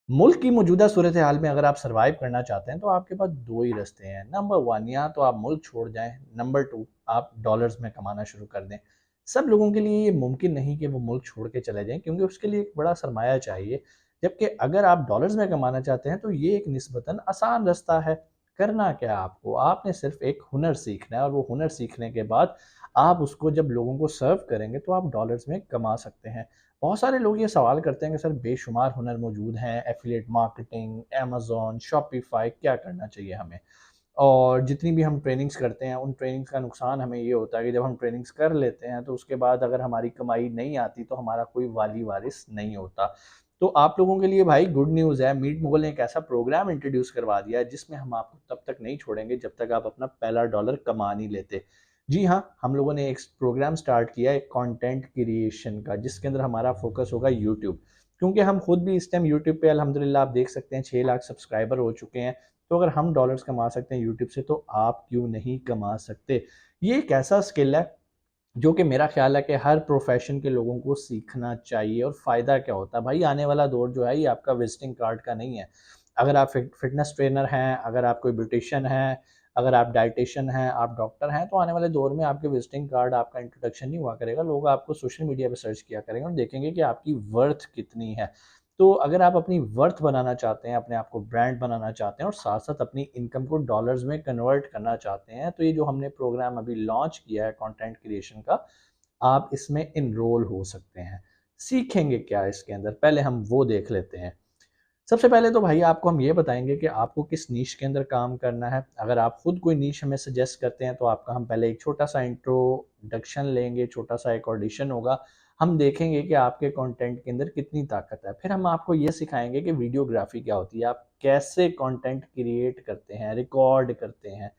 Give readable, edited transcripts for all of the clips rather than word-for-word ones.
मुल्क की मौजूदा सूरत हाल में अगर आप सर्वाइव करना चाहते हैं तो आपके पास दो ही रास्ते हैं। नंबर वन, या तो आप मुल्क छोड़ जाएं। नंबर टू, आप डॉलर्स में कमाना शुरू कर दें। सब लोगों के लिए ये मुमकिन नहीं कि वो मुल्क छोड़ के चले जाएं, क्योंकि उसके लिए एक बड़ा सरमाया चाहिए। जबकि अगर आप डॉलर्स में कमाना चाहते हैं तो ये एक निस्बतन आसान रास्ता है। करना क्या है आपको, आपने सिर्फ एक हुनर सीखना है, और वो हुनर सीखने के बाद आप उसको जब लोगों को सर्व करेंगे तो आप डॉलर्स में कमा सकते हैं। बहुत सारे लोग ये सवाल करते हैं कि सर बेशुमार हुनर मौजूद हैं, एफिलिएट मार्केटिंग, अमेज़न, शॉपिफ़ाई, क्या करना चाहिए हमें? और जितनी भी हम ट्रेनिंग्स करते हैं, उन ट्रेनिंग्स का नुकसान हमें ये होता है कि जब हम ट्रेनिंग्स कर लेते हैं तो उसके बाद अगर हमारी कमाई नहीं आती तो हमारा कोई वाली वारिस नहीं होता। तो आप लोगों के लिए भाई गुड न्यूज़ है, मीट मुगल ने एक ऐसा प्रोग्राम इंट्रोड्यूस करवा दिया है जिसमें हम आपको तब तक नहीं छोड़ेंगे जब तक आप अपना पहला डॉलर कमा नहीं लेते। जी हाँ, हम लोगों ने एक प्रोग्राम स्टार्ट किया है कंटेंट क्रिएशन का, जिसके अंदर हमारा फोकस होगा यूट्यूब। क्योंकि हम खुद भी इस टाइम यूट्यूब पे अल्हम्दुलिल्लाह आप देख सकते हैं 6 लाख सब्सक्राइबर हो चुके हैं। तो अगर हम डॉलर्स कमा सकते हैं यूट्यूब से तो आप क्यों नहीं कमा सकते? ये एक ऐसा स्किल है जो कि मेरा ख्याल है कि हर प्रोफेशन के लोगों को सीखना चाहिए। और फ़ायदा क्या होता है भाई, आने वाला दौर जो है ये आपका विजिटिंग कार्ड का नहीं है। अगर आप फिटनेस ट्रेनर हैं, अगर आप कोई ब्यूटिशियन हैं, अगर आप डाइटिशियन हैं, आप डॉक्टर हैं, तो आने वाले दौर में आपके विजिटिंग कार्ड, आपका इंट्रोडक्शन नहीं हुआ करेगा। लोग आपको सोशल मीडिया पे सर्च किया करेंगे और देखेंगे कि आपकी वर्थ कितनी है। तो अगर आप अपनी वर्थ बनाना चाहते हैं, अपने आप को ब्रांड बनाना चाहते हैं और साथ-साथ अपनी इनकम को डॉलर्स में कन्वर्ट करना चाहते हैं, तो ये जो हमने प्रोग्राम अभी लॉन्च किया है कंटेंट क्रिएशन का, आप इसमें एनरोल हो सकते हैं। सीखेंगे क्या इसके अंदर? पहले हम वो देख लेते हैं। सबसे पहले तो भाई आपको हम ये बताएँगे कि आपको किस नीश के अंदर काम करना है। अगर आप खुद कोई नीश हमें सजेस्ट करते हैं तो आपका हम पहले एक छोटा-सा इंट्रोडक्शन लेंगे, छोटा-सा एक ऑडिशन होगा। हम देखेंगे कि आपके कंटेंट के अंदर कितनी ताकत है। फिर हम आपको ये सिखाएँगे कि वीडियोग्राफ़ी क्या होती है, आप कैसे कंटेंट क्रिएट करते हैं, रिकॉर्ड करते हैं।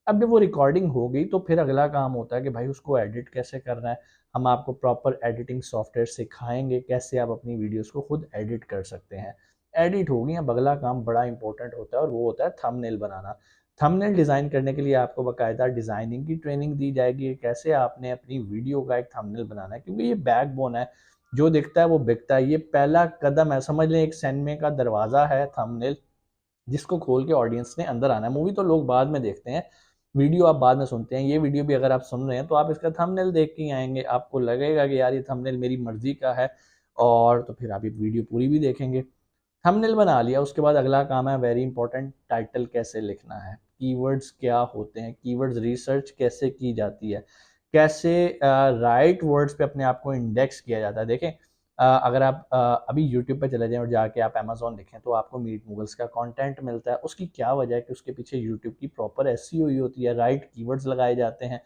अब जब वो रिकॉर्डिंग हो गई तो फिर अगला काम होता है कि भाई उसको एडिट कैसे करना है। हम आपको प्रॉपर एडिटिंग सॉफ्टवेयर सिखाएँगे, कैसे आप अपनी वीडियोज़ को खुद एडिट कर सकते हैं। एडिट हो गई, अब अगला काम बड़ा इंपॉर्टेंट होता है और वो होता है थंबनेल बनाना। थंबनेल डिज़ाइन करने के लिए आपको बाकायदा डिज़ाइनिंग की ट्रेनिंग दी जाएगी कि कैसे आपने अपनी वीडियो का एक थंबनेल बनाना है, क्योंकि ये बैकबोन है, जो दिखता है वो बिकता है। ये पहला कदम है, समझ लें एक सिनेमे का दरवाज़ा है थंबनेल, जिसको खोल के ऑडियंस ने अंदर आना है। मूवी तो लोग बाद में देखते हैं, वीडियो आप बाद में सुनते हैं। ये वीडियो भी अगर आप सुन रहे हैं तो आप इसका थंबनेल देख के ही आएँगे। आपको लगेगा कि यार ये थंबनेल मेरी मर्ज़ी का है, और तो फिर आप ये वीडियो पूरी भी देखेंगे। थंबनेल बना लिया, उसके बाद अगला काम है वेरी इंपॉर्टेंट, टाइटल कैसे लिखना है, कीवर्ड्स क्या होते हैं, कीवर्ड्स रिसर्च कैसे की जाती है, कैसे राइट वर्ड्स पे अपने आप को इंडेक्स किया जाता है। देखें, अगर आप अभी यूट्यूब पे चले जाएं और जाके आप अमेजोन लिखें तो आपको मीट गूगल्स का कंटेंट मिलता है। उसकी क्या वजह है कि उसके पीछे यूट्यूब की प्रॉपर एसईओ हुई होती है, राइट कीवर्ड्स लगाए जाते हैं।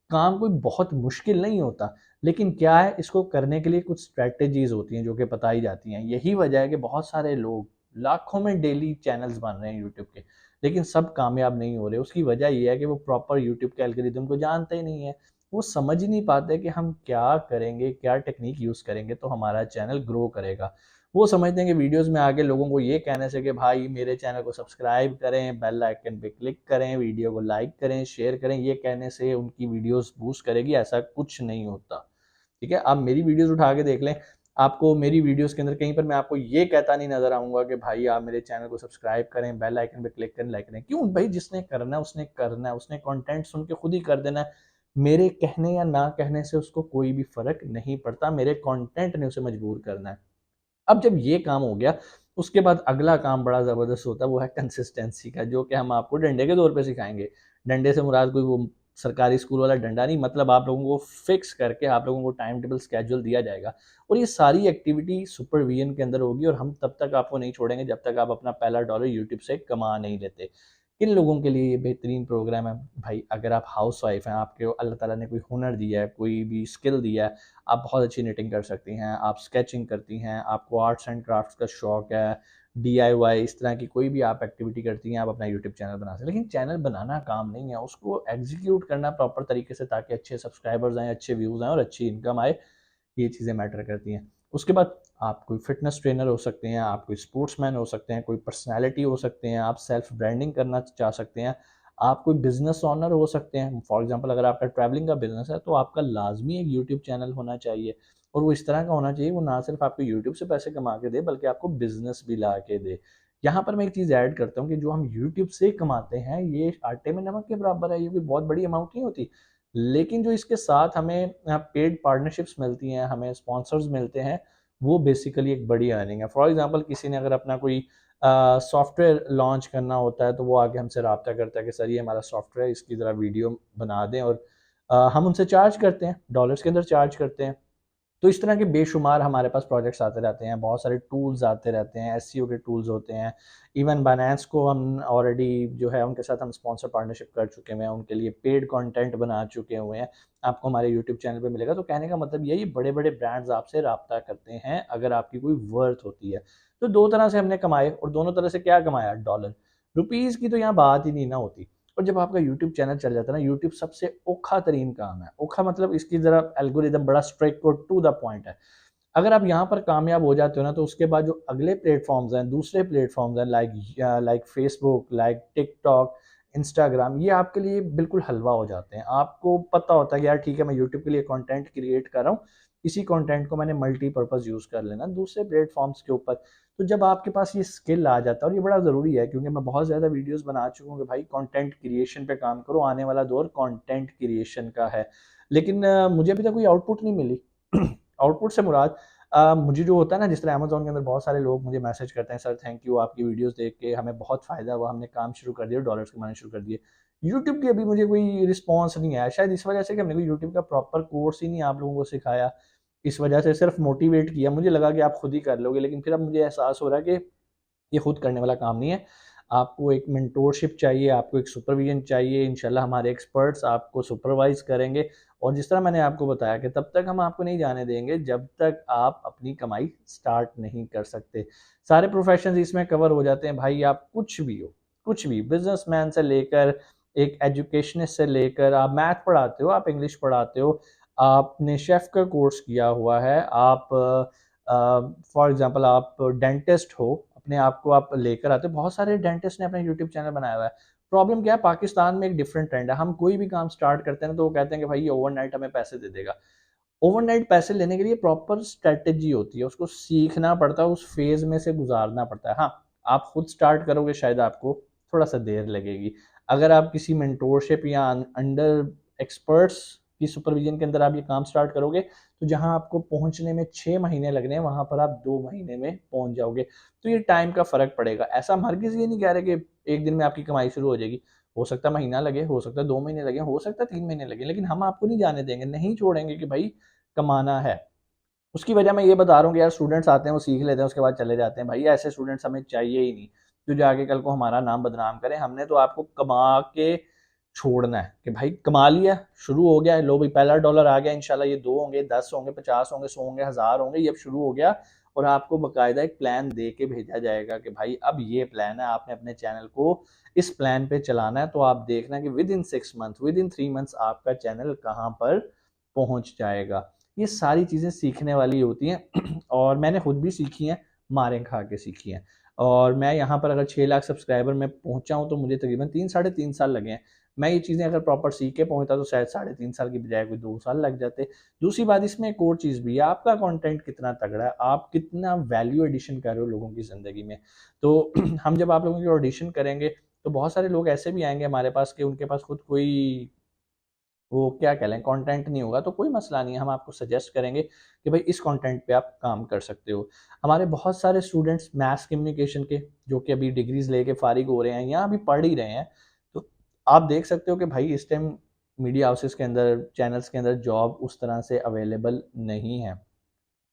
काम कोई बहुत मुश्किल नहीं होता, लेकिन क्या है, इसको करने के लिए कुछ स्ट्रैटेजीज होती हैं जो कि बताई जाती हैं। यही वजह है कि बहुत सारे लोग, लाखों में डेली चैनल्स बन रहे हैं यूट्यूब के, लेकिन सब कामयाब नहीं हो रहे। उसकी वजह ये है कि वो प्रॉपर यूट्यूब के एल्गोरिदम को जानते ही नहीं है। वो समझ ही नहीं पाते कि हम क्या करेंगे, क्या टेक्निक यूज़ करेंगे तो हमारा चैनल ग्रो करेगा। वो समझते हैं कि वीडियोज़ में आके लोगों को ये कहने से कि भाई मेरे चैनल को सब्सक्राइब करें, बेल आइकन पे क्लिक करें, वीडियो को लाइक करें, शेयर करें, ये कहने से उनकी वीडियोज़ बूस्ट करेगी, ऐसा कुछ नहीं होता। ठीक है? आप मेरी वीडियोज़ उठा के देख लें, आपको मेरी वीडियोज़ के अंदर कहीं पर मैं आपको ये कहता नहीं नज़र आऊँगा कि भाई आप मेरे चैनल को सब्सक्राइब करें, बेल आइकन पे क्लिक करें, लाइक करें। क्यों? भाई जिसने करना है उसने करना है, उसने कंटेंट सुन के खुद ही कर देना है। मेरे कहने या ना कहने से उसको कोई भी फ़र्क नहीं पड़ता, मेरे कंटेंट ने उसे मजबूर करना है। अब जब ये काम हो गया, उसके बाद अगला काम बड़ा ज़बरदस्त होता है, वो है कंसिस्टेंसी का, जो कि हम आपको डंडे के तौर पे सिखाएँगे। डंडे से मुराद कोई वो सरकारी स्कूल वाला डंडा नहीं, मतलब आप लोगों को फिक्स करके आप लोगों को टाइम टेबल शेड्यूल दिया जाएगा और ये सारी एक्टिविटी सुपरविजन के अंदर होगी, और हम तब तक आपको नहीं छोड़ेंगे जब तक आप अपना पहला डॉलर यूट्यूब से कमा नहीं लेते। किन लोगों के लिए ये बेहतरीन प्रोग्राम है? भाई अगर आप हाउसवाइफ हैं, आपको अल्लाह ताला ने कोई हुनर दिया है, कोई भी स्किल दिया है, आप बहुत अच्छी निटिंग कर सकती हैं, आप स्केचिंग करती हैं, आपको आर्ट्स एंड क्राफ्ट्स का शौक है, डीआईवाई इस तरह की कोई भी आप एक्टिविटी करती हैं, आप अपना यूट्यूब चैनल बना सकते हैं। लेकिन चैनल बनाना काम नहीं है, उसको एग्जीक्यूट करना प्रॉपर तरीके से, ताकि अच्छे सब्सक्राइबर्स आएँ, अच्छे व्यूज़ आएँ और अच्छी इनकम आए, ये चीज़ें मैटर करती हैं। उसके बाद आप कोई फिटनेस ट्रेनर हो सकते हैं, आप कोई स्पोर्ट्समैन हो सकते हैं, कोई पर्सनैलिटी हो सकते हैं, आप सेल्फ ब्रांडिंग करना चाह सकते हैं, आप कोई बिज़नेस ओनर हो सकते हैं। फॉर एग्ज़ाम्पल अगर आपका ट्रैवलिंग का बिज़नेस है तो आपका लाज़मी एक यूट्यूब चैनल होना चाहिए। और वो इस तरह का होना चाहिए, वो ना सिर्फ आपको यूट्यूब से पैसे कमा के दे बल्कि आपको बिजनेस भी ला के दे। यहाँ पर मैं एक चीज़ ऐड करता हूँ कि जो हम यूट्यूब से कमाते हैं ये आटे में नमक के बराबर है, ये कोई बहुत बड़ी अमाउंट नहीं होती। लेकिन जो इसके साथ हमें पेड पार्टनरशिप्स मिलती हैं, हमें स्पॉन्सर्स मिलते हैं, वो बेसिकली एक बड़ी अर्निंग है। फॉर एग्जांपल किसी ने अगर अपना कोई सॉफ्टवेयर लॉन्च करना होता है तो वो आके हमसे रब्ता करता है कि सर ये हमारा सॉफ्टवेयर है, इसकी ज़रा वीडियो बना दें, और हम उनसे चार्ज करते हैं, डॉलर्स के अंदर चार्ज करते हैं। तो इस तरह के बेशुमार हमारे पास प्रोजेक्ट्स आते रहते हैं, बहुत सारे टूल्स आते रहते हैं, एसईओ के टूल्स होते हैं। इवन बायनेंस को हम ऑलरेडी जो है उनके साथ हम स्पॉन्सर पार्टनरशिप कर चुके हुए हैं, उनके लिए पेड कंटेंट बना चुके हुए हैं, आपको हमारे यूट्यूब चैनल पे मिलेगा। तो कहने का मतलब यही, बड़े बड़े ब्रांड्स आपसे रब्ता करते हैं अगर आपकी कोई वर्थ होती है। तो दो तरह से हमने कमाए, और दोनों तरह से क्या कमाया, डॉलर। रुपीज़ की तो यहाँ बात ही नहीं ना होती। और जब आपका यूट्यूब चैनल चल जाता है ना, यूट्यूब सबसे औखा तरीन काम है। औखा मतलब इसकी ज़रा एल्गोरिदम बड़ा स्ट्रिक्ट और टू द पॉइंट है। अगर आप यहाँ पर कामयाब हो जाते हो ना, तो उसके बाद जो अगले प्लेटफॉर्म्स हैं, दूसरे प्लेटफॉर्म्स हैं, like like Facebook, like TikTok, Instagram, ये आपके लिए बिल्कुल हलवा हो जाते हैं। आपको पता होता है कि यार ठीक है, मैं यूट्यूब के लिए कंटेंट क्रिएट कर रहा हूँ, इसी कंटेंट को मैंने मल्टीपर्पज़ यूज़ कर लेना दूसरे प्लेटफॉर्म्स के ऊपर। तो जब आपके पास ये स्किल आ जाता है, और ये बड़ा ज़रूरी है क्योंकि मैं बहुत ज़्यादा वीडियोज़ बना चुका हूँ कि भाई कंटेंट क्रिएशन पे काम करो, आने वाला दौर कंटेंट क्रिएशन का है। लेकिन मुझे अभी तक कोई आउटपुट नहीं मिली। आउटपुट से मुराद मुझे जो होता है ना, जिस तरह अमेज़न के अंदर बहुत सारे लोग मुझे मैसेज करते हैं, सर थैंक यू, आपकी वीडियोज़ देख के हमें बहुत फ़ायदा हुआ, हमने काम शुरू कर दिया, डॉलर्स कमाने शुरू कर दिए। यूट्यूब की अभी मुझे कोई रिस्पॉन्स नहीं आया, शायद इस वजह से कि हमने कोई यूट्यूब का प्रॉपर कोर्स ही नहीं आप लोगों को सिखाया। इस वजह से सिर्फ मोटिवेट किया, मुझे लगा कि आप खुद ही कर लोगे, लेकिन फिर अब मुझे एहसास हो रहा है कि ये खुद करने वाला काम नहीं है। आपको एक मेंटोरशिप चाहिए, आपको एक सुपरविजन चाहिए। इंशाल्लाह हमारे एक्सपर्ट्स आपको सुपरवाइज़ करेंगे, और जिस तरह मैंने आपको बताया कि तब तक हम आपको नहीं जाने देंगे जब तक आप अपनी कमाई स्टार्ट नहीं कर सकते। सारे प्रोफ़ेशंस इसमें कवर हो जाते हैं भाई, आप कुछ भी हो, कुछ भी, बिज़नेसमैन से लेकर एक एजुकेशनिस्ट से लेकर, आप मैथ पढ़ाते हो, आप इंग्लिश पढ़ाते हो, आपने शेफ़ का कोर्स किया हुआ है, आप फॉर एग्ज़ाम्पल आप डेंटिस्ट हो, अपने आप को आप लेकर आते हो। बहुत सारे डेंटिस्ट ने अपना यूट्यूब चैनल बनाया हुआ है। प्रॉब्लम क्या है, पाकिस्तान में एक डिफरेंट ट्रेंड है। हम कोई भी काम स्टार्ट करते हैं ना, तो वो कहते हैं कि भाई ये ओवरनाइट हमें पैसे दे देगा। ओवरनाइट पैसे लेने के लिए प्रॉपर स्ट्रैटेजी होती है, उसको सीखना पड़ता है, उस फेज़ में से गुज़ारना पड़ता है। हाँ, आप खुद स्टार्ट करोगे शायद आपको थोड़ा-सा देर लगेगी। अगर आप किसी मेंटोरशिप या अंडर एक्सपर्ट्स की सुपरविज़न के अंदर आप ये काम स्टार्ट करोगे, तो जहाँ आपको पहुँचने में 6 महीने लगने हैं, वहाँ पर आप 2 महीने में पहुँच जाओगे। तो ये टाइम का फ़र्क पड़ेगा। ऐसा हम हरगिज़ ये नहीं कह रहे कि एक दिन में आपकी कमाई शुरू हो जाएगी। हो सकता है महीना लगे, हो सकता है 2 महीने लगे, हो सकता है 3 महीने लगे, लेकिन हम आपको नहीं जाने देंगे, नहीं छोड़ेंगे कि भाई कमाना है। उसकी वजह मैं ये बता रहा हूँ कि यार स्टूडेंट्स आते हैं, वो सीख लेते हैं, उसके बाद चले जाते हैं। भाई ऐसे स्टूडेंट्स हमें चाहिए ही नहीं, जो जाके कल को हमारा नाम बदनाम करें। हमने तो आपको कमा के छोड़ना है कि भाई कमा लिया, शुरू हो गया, लो भाई पहला डॉलर आ गया, इंशाल्लाह ये 2 होंगे, 10 होंगे, 50 होंगे, 100 होंगे, 1000 होंगे, ये अब शुरू हो गया। और आपको बाकायदा एक प्लान दे के भेजा जाएगा कि भाई अब ये प्लान है, आपने अपने चैनल को इस प्लान पे चलाना है। तो आप देखना कि with in 6 month, with in 3 months आपका चैनल कहाँ पर पहुँच जाएगा। ये सारी चीज़ें सीखने वाली होती हैं और मैंने खुद भी सीखी हैं, मारें खा के सीखी हैं। और मैं यहाँ पर अगर 6 लाख सब्सक्राइबर में पहुँचा हूँ, तो मुझे तकरीबन 3 साढ़े 3 साल लगे हैं। मैं ये चीज़ें अगर प्रॉपर सीख के पहुँचता तो शायद साढ़े 3 साल की बजाय कोई 2 साल लग जाते। दूसरी बात इसमें एक और चीज़ भी है, आपका कंटेंट कितना तगड़ा है, आप कितना वैल्यू एडिशन कर रहे हो लोगों की ज़िंदगी में। तो हम जब आप लोगों की ऑडिशन करेंगे, तो बहुत सारे लोग ऐसे भी आएँगे हमारे पास कि उनके पास खुद कोई, वो क्या कह लें, कंटेंट नहीं होगा, तो कोई मसला नहीं है, हम आपको सजेस्ट करेंगे कि भाई इस कंटेंट पे आप काम कर सकते हो। हमारे बहुत सारे स्टूडेंट्स मैथ्स कम्युनिकेशन के, जो कि अभी डिग्रीज़ लेके फ़ारिग हो रहे हैं या अभी पढ़ ही रहे हैं, तो आप देख सकते हो कि भाई इस टाइम मीडिया हाउसेस के अंदर, चैनल्स के अंदर जॉब उस तरह से अवेलेबल नहीं है।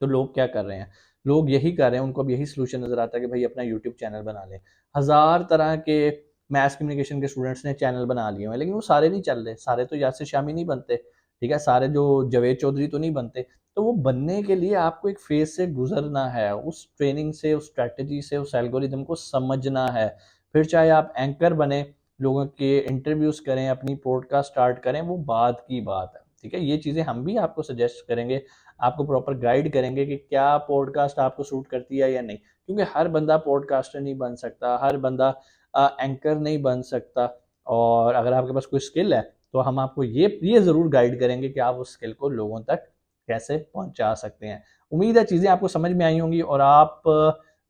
तो लोग क्या कर रहे हैं? लोग यही कर रहे हैं, उनको अब यही सॉल्यूशन नज़र आता है कि भाई अपना यूट्यूब चैनल बना लें। हज़ार तरह के मास कम्युनिकेशन के स्टूडेंट्स ने चैनल बना लिए हुए हैं, लेकिन वो सारे नहीं चल रहे। सारे तो यासिर शामी नहीं बनते, ठीक है? सारे जो जावेद चौधरी तो नहीं बनते। तो वो बनने के लिए आपको एक फ़ेज़ से गुज़रना है, उस ट्रेनिंग से, उस स्ट्रैटेजी से, उस एल्गोरिदम को समझना है। फिर चाहे आप एंकर बनें, लोगों के इंटरव्यूज़ करें, अपनी पॉडकास्ट स्टार्ट करें, वो बाद की बात है, ठीक है? ये चीज़ें हम भी आपको सजेस्ट करेंगे, आपको प्रॉपर गाइड करेंगे कि क्या पॉडकास्ट आपको सूट करती है या नहीं। क्योंकि हर बंदा पॉडकास्टर नहीं बन सकता, हर बंदा एंकर नहीं बन सकता। और अगर आपके पास कोई स्किल है, तो हम आपको ये ज़रूर गाइड करेंगे कि आप उस स्किल को लोगों तक कैसे पहुंचा सकते हैं। उम्मीद है चीज़ें आपको समझ में आई होंगी और आप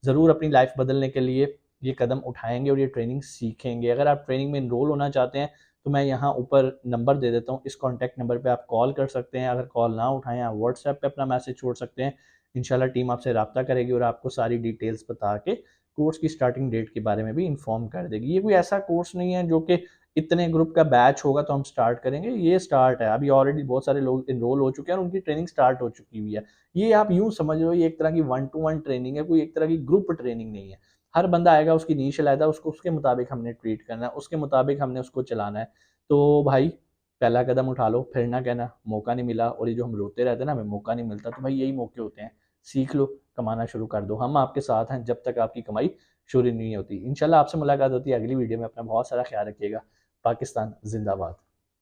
ज़रूर अपनी लाइफ बदलने के लिए ये कदम उठाएंगे और ये ट्रेनिंग सीखेंगे। अगर आप ट्रेनिंग में इनरोल होना चाहते हैं तो मैं यहाँ ऊपर नंबर दे देता हूँ, इस कॉन्टैक्ट नंबर पे आप कॉल कर सकते हैं। अगर कॉल ना उठाएं आप व्हाट्सएप पे अपना मैसेज छोड़ सकते हैं। इंशाल्लाह टीम आपसे रब्ता करेगी और आपको सारी डिटेल्स बता के कोर्स की स्टार्टिंग डेट के बारे में भी इन्फॉर्म कर देगी। ये कोई ऐसा कोर्स नहीं है जो कि इतने ग्रुप का बैच होगा तो हम स्टार्ट करेंगे, ये स्टार्ट है। अभी ऑलरेडी बहुत सारे लोग इनरोल हो चुके हैं और उनकी ट्रेनिंग स्टार्ट हो चुकी हुई है। ये आप यूँ समझ लो ये एक तरह की 1 टू 1 ट्रेनिंग है, कोई एक तरह की ग्रुप ट्रेनिंग नहीं है। हर बंदा आएगा, उसकी नीश अलग-अलग, उसको उसके मुताबिक हमने ट्रीट करना है, उसके मुताबिक हमने उसको चलाना है। तो भाई पहला कदम उठा लो, फिर ना कहना मौका नहीं मिला। और ये जो हम रोते रहते हैं ना हमें मौका नहीं मिलता, तो भाई यही मौके होते हैं। सीख लो, कमाना शुरू कर दो। हम आपके साथ हैं जब तक आपकी कमाई शुरू नहीं होती। इंशाल्लाह आपसे मुलाकात होती है अगली वीडियो में। अपना बहुत सारा ख्याल रखिएगा। पाकिस्तान जिंदाबाद।